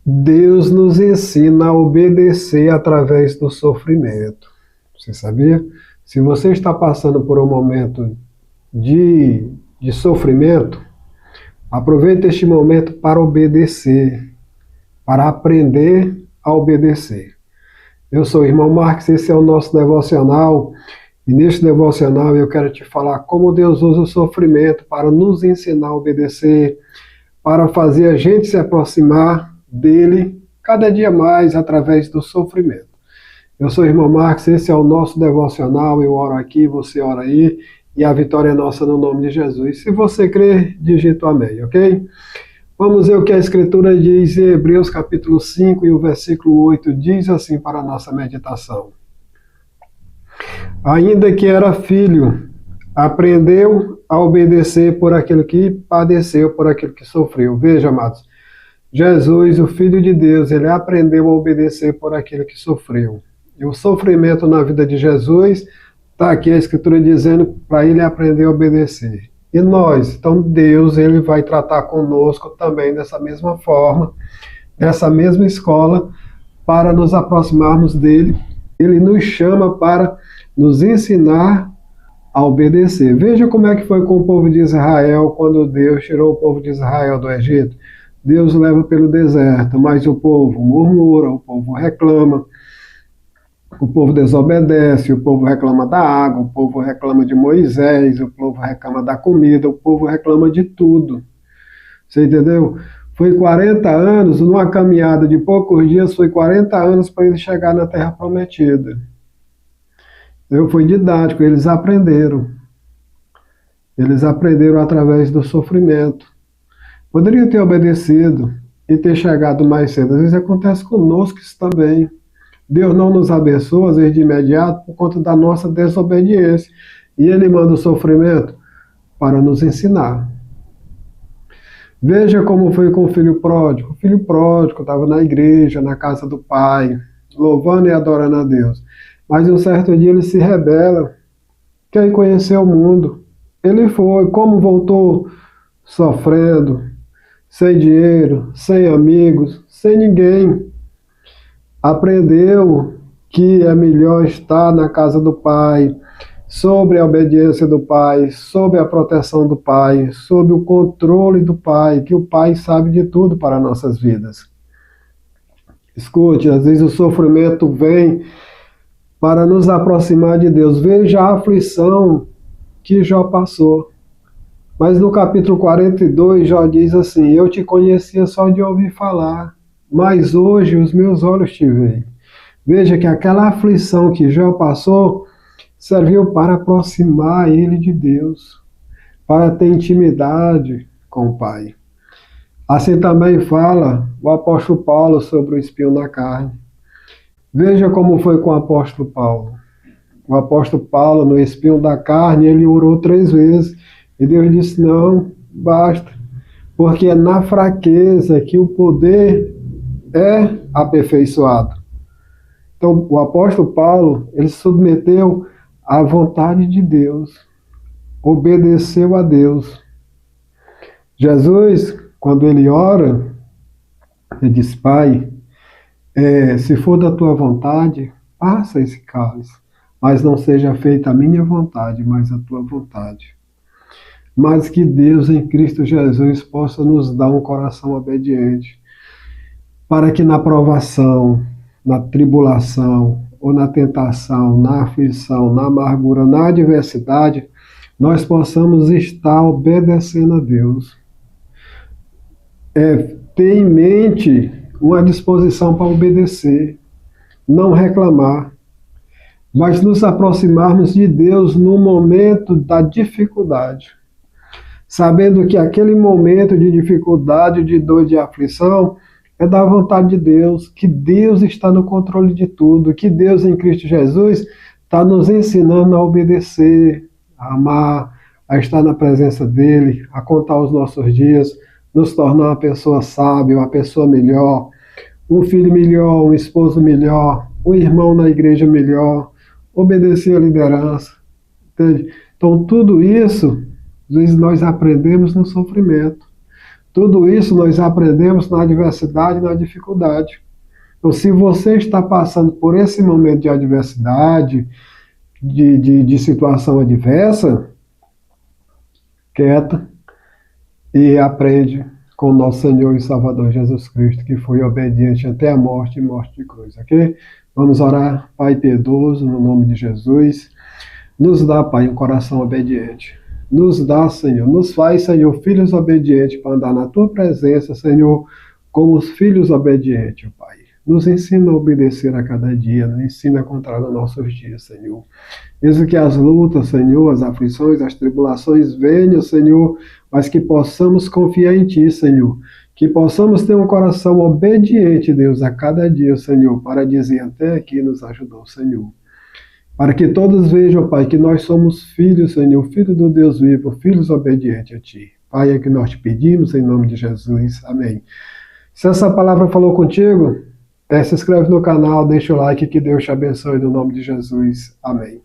Deus nos ensina a obedecer através do sofrimento. Você sabia? Se você está passando por um momento de sofrimento, aproveite este momento para obedecer, para aprender a obedecer. Eu sou o irmão Marcos, esse é o nosso devocional, e neste devocional eu quero te falar como Deus usa o sofrimento para nos ensinar a obedecer, para fazer a gente se aproximar dele cada dia mais através do sofrimento. Eu sou o irmão Marcos, esse é o nosso devocional, eu oro aqui, você ora aí, e a vitória é nossa no nome de Jesus. Se você crer, digita o amém, ok? Vamos ver o que a Escritura diz em Hebreus capítulo 5 e o versículo 8 diz assim para a nossa meditação. Ainda que era filho, aprendeu a obedecer por aquilo que padeceu, por aquilo que sofreu. Veja, amados, Jesus, o Filho de Deus, ele aprendeu a obedecer por aquilo que sofreu. E o sofrimento na vida de Jesus, está aqui a Escritura dizendo para ele aprender a obedecer. E nós, então Deus, ele vai tratar conosco também dessa mesma forma, dessa mesma escola, para nos aproximarmos dele. Ele nos chama para nos ensinar a obedecer. Veja como é que foi com o povo de Israel, quando Deus tirou o povo de Israel do Egito. Deus leva pelo deserto, mas o povo murmura, o povo reclama, o povo desobedece, o povo reclama da água, o povo reclama de Moisés, o povo reclama da comida, o povo reclama de tudo. Você entendeu? Foi 40 anos, numa caminhada de poucos dias, foi 40 anos para eles chegar na Terra Prometida. Foi didático, eles aprenderam. Eles aprenderam através do sofrimento. Poderiam ter obedecido e ter chegado mais cedo. Às vezes acontece conosco isso também. Deus não nos abençoa, às vezes de imediato, por conta da nossa desobediência. E Ele manda o sofrimento para nos ensinar. Veja como foi com o filho pródigo. O filho pródigo estava na igreja, na casa do pai, louvando e adorando a Deus. Mas um certo dia ele se rebela, quer conhecer o mundo. Ele foi, como voltou? Sofrendo, sem dinheiro, sem amigos, sem ninguém. Aprendeu que é melhor estar na casa do pai, sob a obediência do pai, sob a proteção do pai, sob o controle do pai, que o pai sabe de tudo para nossas vidas. Escute, às vezes o sofrimento vem para nos aproximar de Deus. Veja a aflição que Jó passou. Mas no capítulo 42, Jó diz assim: eu te conhecia só de ouvir falar, mas hoje os meus olhos te veem. Veja que aquela aflição que Jó passou serviu para aproximar ele de Deus, para ter intimidade com o Pai. Assim também fala o apóstolo Paulo sobre o espinho na carne. Veja como foi com o apóstolo Paulo. O apóstolo Paulo, no espinho da carne, ele orou 3 vezes. E Deus disse: não, basta. Porque é na fraqueza que o poder é aperfeiçoado. Então, o apóstolo Paulo, ele se submeteu à vontade de Deus. Obedeceu a Deus. Jesus, quando ele ora, ele diz: Pai, se for da tua vontade, passa esse cálice, mas não seja feita a minha vontade, mas a tua vontade. Mas que Deus em Cristo Jesus possa nos dar um coração obediente, para que na provação, na tribulação, ou na tentação, na aflição, na amargura, na adversidade, nós possamos estar obedecendo a Deus. Ter em mente uma disposição para obedecer, não reclamar, mas nos aproximarmos de Deus no momento da dificuldade, sabendo que aquele momento de dificuldade, de dor, de aflição, é da vontade de Deus, que Deus está no controle de tudo, que Deus em Cristo Jesus está nos ensinando a obedecer, a amar, a estar na presença dEle, a contar os nossos dias, nos tornar uma pessoa sábia, uma pessoa melhor, um filho melhor, um esposo melhor, um irmão na igreja melhor, obedecer à liderança. Entende? Então tudo isso, às vezes nós aprendemos no sofrimento. Tudo isso nós aprendemos na adversidade e na dificuldade. Então, se você está passando por esse momento de adversidade, de situação adversa, quieta e aprende com nosso Senhor e Salvador Jesus Cristo, que foi obediente até a morte e morte de cruz, ok? Vamos orar. Pai piedoso, no nome de Jesus, nos dá, Pai, um coração obediente. Nos dá, Senhor, nos faz, Senhor, filhos obedientes para andar na Tua presença, Senhor, como os filhos obedientes, Pai. Nos ensina a obedecer a cada dia, nos ensina a contar os nossos dias, Senhor. Mesmo que as lutas, Senhor, as aflições, as tribulações venham, Senhor, mas que possamos confiar em Ti, Senhor. Que possamos ter um coração obediente, Deus, a cada dia, Senhor, para dizer até aqui nos ajudou, Senhor. Para que todos vejam, Pai, que nós somos filhos, Senhor, filho do Deus vivo, filhos obedientes a Ti. Pai, é que nós te pedimos em nome de Jesus. Amém. Se essa palavra falou contigo, se inscreve no canal, deixa o like, que Deus te abençoe no nome de Jesus. Amém.